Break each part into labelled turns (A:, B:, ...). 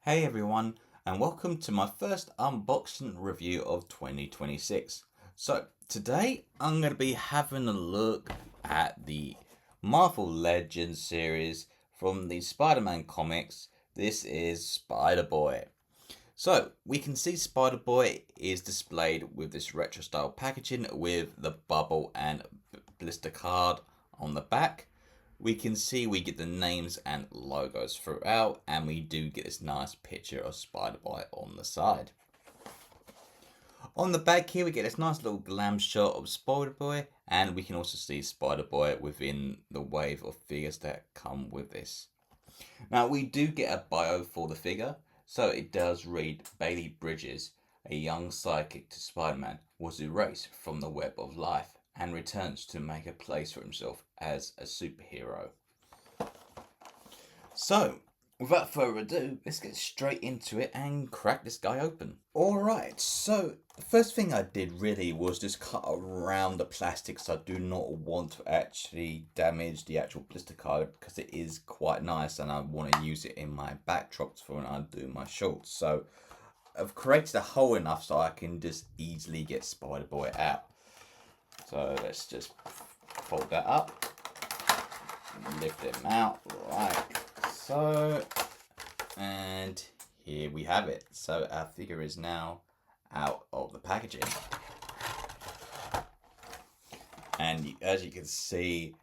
A: Hey everyone, and welcome to my first unboxing review of 2026. So, today I'm going to be having a look at the Marvel Legends series from the Spider-Man comics. This is Spider-Boy. So, we can see Spider-Boy is displayed with this retro style packaging with the bubble and blister card on the back. We can see we get the names and logos throughout, and we do get this nice picture of Spider-Boy on the side. On the back here we get this nice little glam shot of Spider-Boy, and we can also see Spider-Boy within the wave of figures that come with this. Now we do get a bio for the figure, so it does read Bailey Bridges, a young sidekick to Spider-Man, was erased from the web of life and returns to make a place for himself as a superhero. So, without further ado, let's get straight into it and crack this guy open. Alright, so the first thing I did really was just cut around the plastic, so I do not want to actually damage the actual blister card because it is quite nice and I want to use it in my backdrops for when I do my shorts. So I've created a hole enough so I can just easily get Spider-Boy out. So let's just fold that up, lift him out like so, and here we have it. So our figure is now out of the packaging. And as you can see,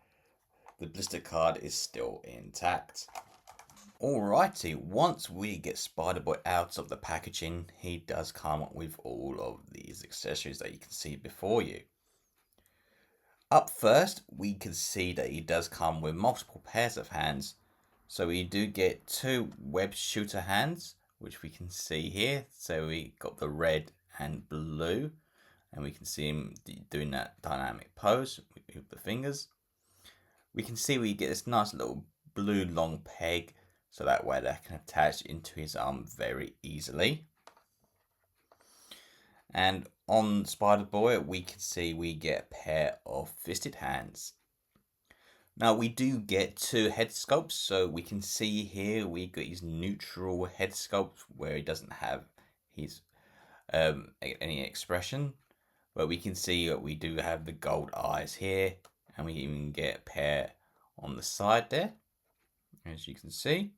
A: the blister card is still intact. Alrighty, once we get Spider-Boy out of the packaging, he does come with all of these accessories that you can see before you. Up first, we can see that he does come with multiple pairs of hands. So we do get two web shooter hands, which we can see here. So we got the red and blue, and we can see him doing that dynamic pose with the fingers. We can see we get this nice little blue long peg, so that way that can attach into his arm very easily. And on Spider-Boy, we can see we get a pair of fisted hands. Now we do get two head sculpts, so we can see here we got his neutral head sculpt where he doesn't have his any expression, but we can see that we do have the gold eyes here, and we even get a pair on the side there, as you can see.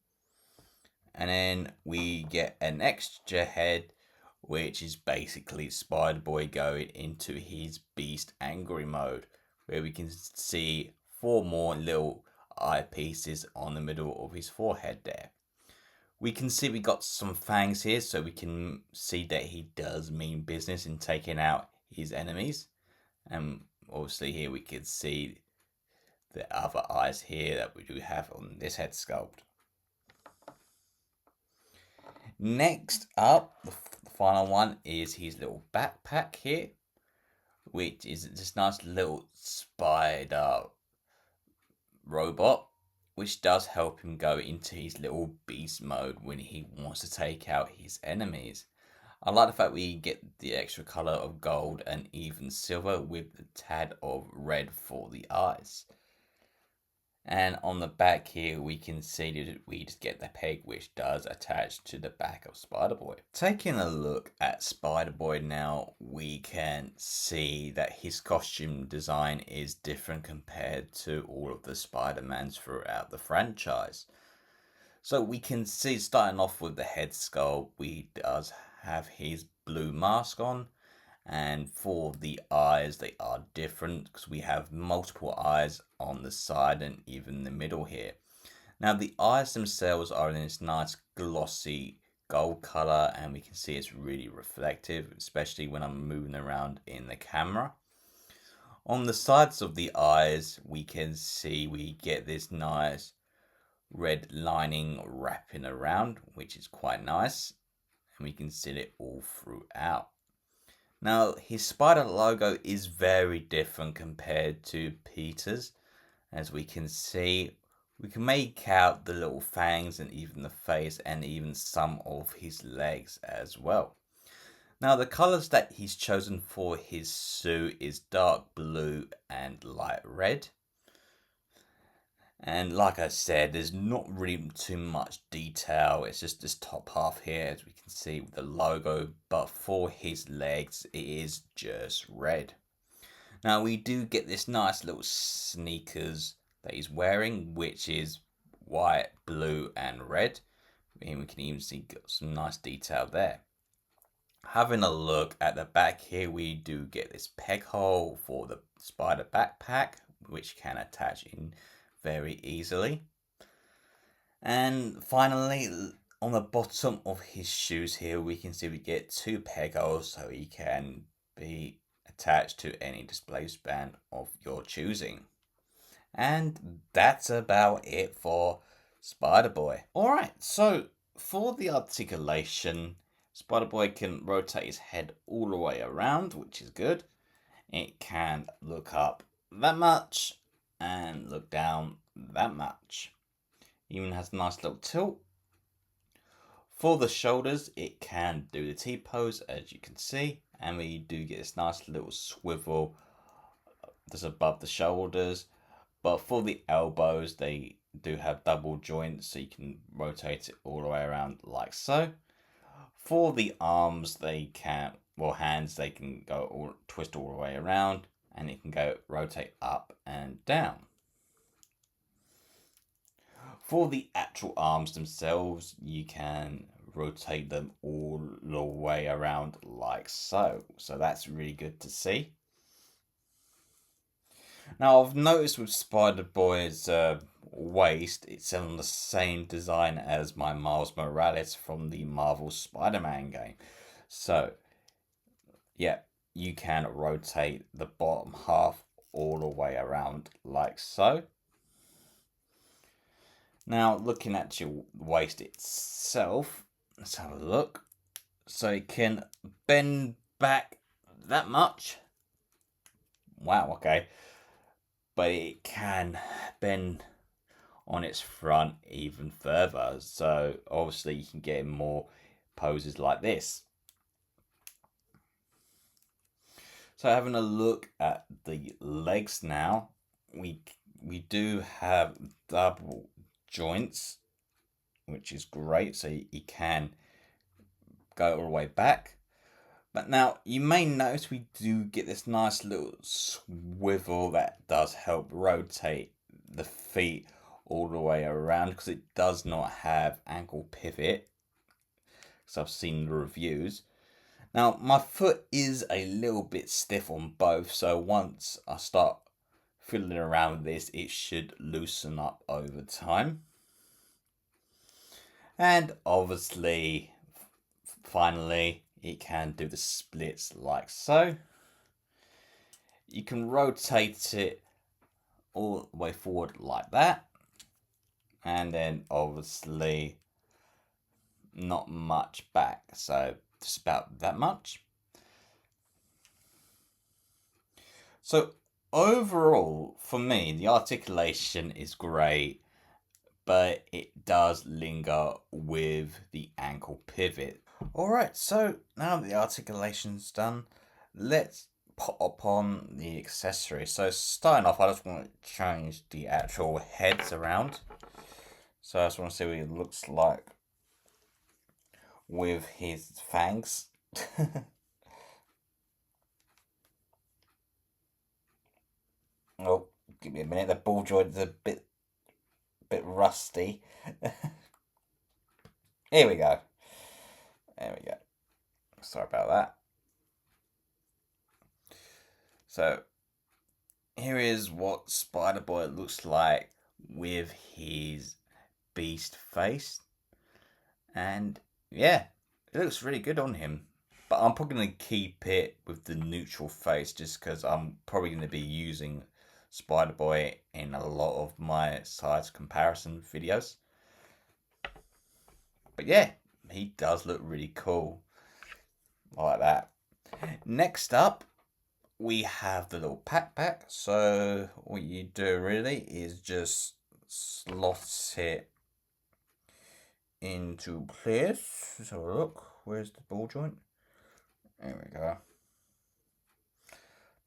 A: And then we get an extra head, which is basically Spider-Boy going into his Beast Angry mode, where we can see four more little eyepieces on the middle of his forehead there. We can see we got some fangs here, so we can see that he does mean business in taking out his enemies. And obviously here we can see the other eyes here that we do have on this head sculpt. Next up, the final one is his little backpack here, which is this nice little spider robot, which does help him go into his little beast mode when he wants to take out his enemies. I like the fact we get the extra color of gold and even silver with the tad of red for the eyes. And on the back here, we can see that we just get the peg, which does attach to the back of Spider-Boy. Taking a look at Spider-Boy now, we can see that his costume design is different compared to all of the Spider-Mans throughout the franchise. So we can see, starting off with the head sculpt, we does have his blue mask on. And for the eyes, they are different because we have multiple eyes on the side and even the middle here. Now the eyes themselves are in this nice glossy gold color, and we can see it's really reflective, especially when I'm moving around in the camera. On the sides of the eyes, we can see we get this nice red lining wrapping around, which is quite nice, and we can see it all throughout. Now, his spider logo is very different compared to Peter's. As we can see, we can make out the little fangs and even the face and even some of his legs as well. Now, the colors that he's chosen for his suit is dark blue and light red. And like I said, there's not really too much detail. It's just this top half here, as we can see with the logo. But for his legs, it is just red. Now we do get this nice little sneakers that he's wearing, which is white, blue, and red. And we can even see some nice detail there. Having a look at the back here, we do get this peg hole for the spider backpack, which can attach in very easily. And finally, on the bottom of his shoes here, we can see we get two peg holes so he can be attached to any display band of your choosing. And that's about it for Spiderboy. Alright, so for the articulation, Spiderboy can rotate his head all the way around, which is good. It can look up that much and look down that much. Even has a nice little tilt. For the shoulders, it can do the T-pose, as you can see, and we do get this nice little swivel that's above the shoulders. But for the elbows, they do have double joints, so you can rotate it all the way around like so. For the arms, they can, well, hands, they can go twist all the way around, and it can go rotate up and down. For the actual arms themselves, you can rotate them all the way around like so. So that's really good to see. Now I've noticed with Spider-Boy's waist, it's on the same design as my Miles Morales from the Marvel Spider-Man game. So, yeah, you can rotate the bottom half all the way around like so. Now, looking at your waist itself, let's have a look. So it can bend back that much. Wow, okay. But it can bend on its front even further. So obviously you can get more poses like this. So having a look at the legs now, we do have double joints, which is great. So you can go all the way back. But now you may notice we do get this nice little swivel that does help rotate the feet all the way around, because it does not have ankle pivot, because I've seen the reviews. Now my foot is a little bit stiff on both, so once I start fiddling around with this, it should loosen up over time. And obviously, finally, it can do the splits like so. You can rotate it all the way forward like that. And then obviously not much back, so just about that much. So overall, for me, the articulation is great, but it does linger with the ankle pivot. Alright, so now that the articulation's done, let's pop on the accessory. So starting off, I just want to change the actual heads around. So I just want to see what it looks like with his fangs. Oh, give me a minute. The ball joint is a bit rusty. Here we go. There we go. Sorry about that. So here is what Spider-Boy looks like with his beast face. And yeah, it looks really good on him. But I'm probably going to keep it with the neutral face, just because I'm probably going to be using Spider-Boy in a lot of my size comparison videos. But yeah, he does look really cool. I like that. Next up, we have the little backpack. So what you do really is just slot it into place. Let's have a look. Where's the ball joint? There we go.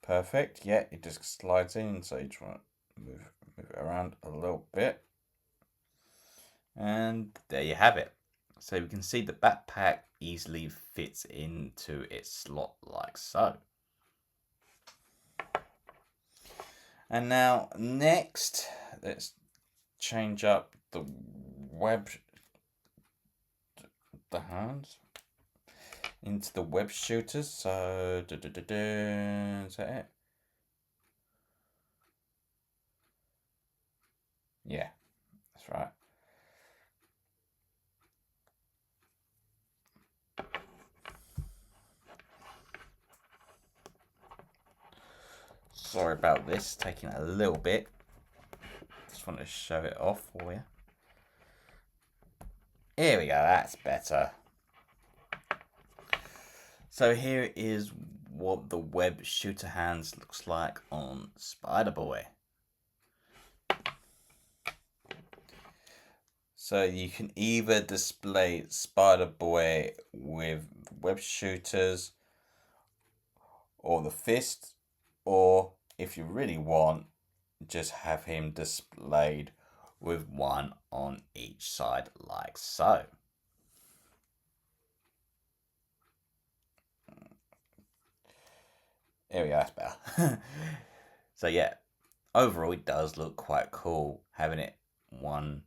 A: Perfect. Yeah, it just slides in. So you try to move Move it around a little bit. And there you have it. So we can see the backpack easily fits into its slot like so. And now next, let's change up the hands into the web shooters. So, is that it? Yeah, that's right. Sorry about this, taking a little bit. Just want to show it off for you. Here we go, that's better. So here is what the web shooter hands looks like on Spiderboy. So you can either display Spiderboy with web shooters or the fist, or if you really want, just have him displayed with one on each side like so. There we go, that's better. So yeah, overall it does look quite cool having it one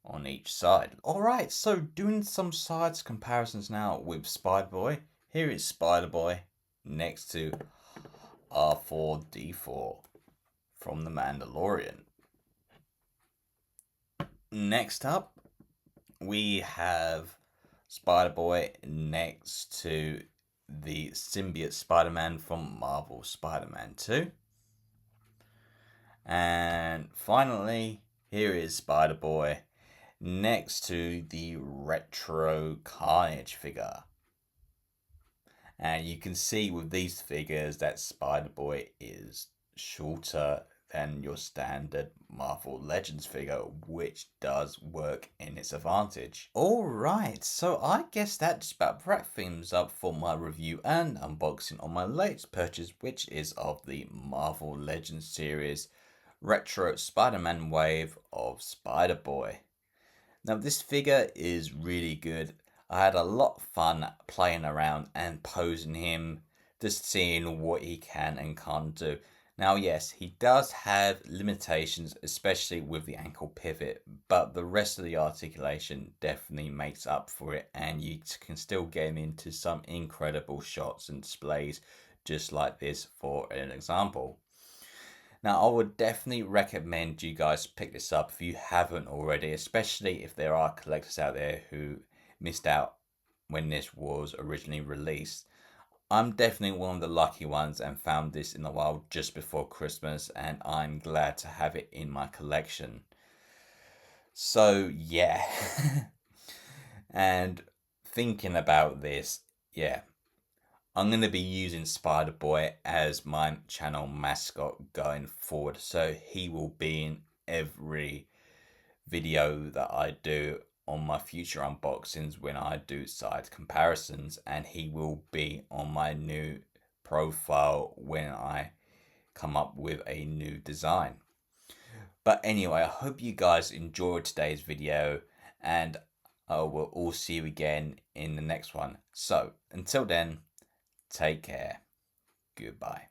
A: on each side. Alright, so doing some sides comparisons now with Spiderboy. Here is Spiderboy next to R4-D4 from The Mandalorian. Next up, we have Spiderboy next to the symbiote Spider-Man from Marvel Spider-Man 2. And finally, here is Spiderboy next to the retro Carnage figure. And you can see with these figures that Spiderboy is shorter than your standard Marvel Legends figure, which does work in its advantage. Alright, so I guess that just about wraps things up for my review and unboxing on my latest purchase, which is of the Marvel Legends series Retro Spider-Man Wave of Spiderboy. Now this figure is really good. I had a lot of fun playing around and posing him, just seeing what he can and can't do. Now yes, he does have limitations, especially with the ankle pivot, but the rest of the articulation definitely makes up for it, and you can still get him into some incredible shots and displays just like this for an example. Now, I would definitely recommend you guys pick this up if you haven't already, especially if there are collectors out there who missed out when this was originally released. I'm definitely one of the lucky ones and found this in the wild just before Christmas, and I'm glad to have it in my collection. So, yeah. And thinking about this, yeah, I'm going to be using Spiderboy as my channel mascot going forward. So he will be in every video that I do on my future unboxings when I do side comparisons. And he will be on my new profile when I come up with a new design. But anyway, I hope you guys enjoyed today's video, and I will all see you again in the next one. So until then, take care. Goodbye.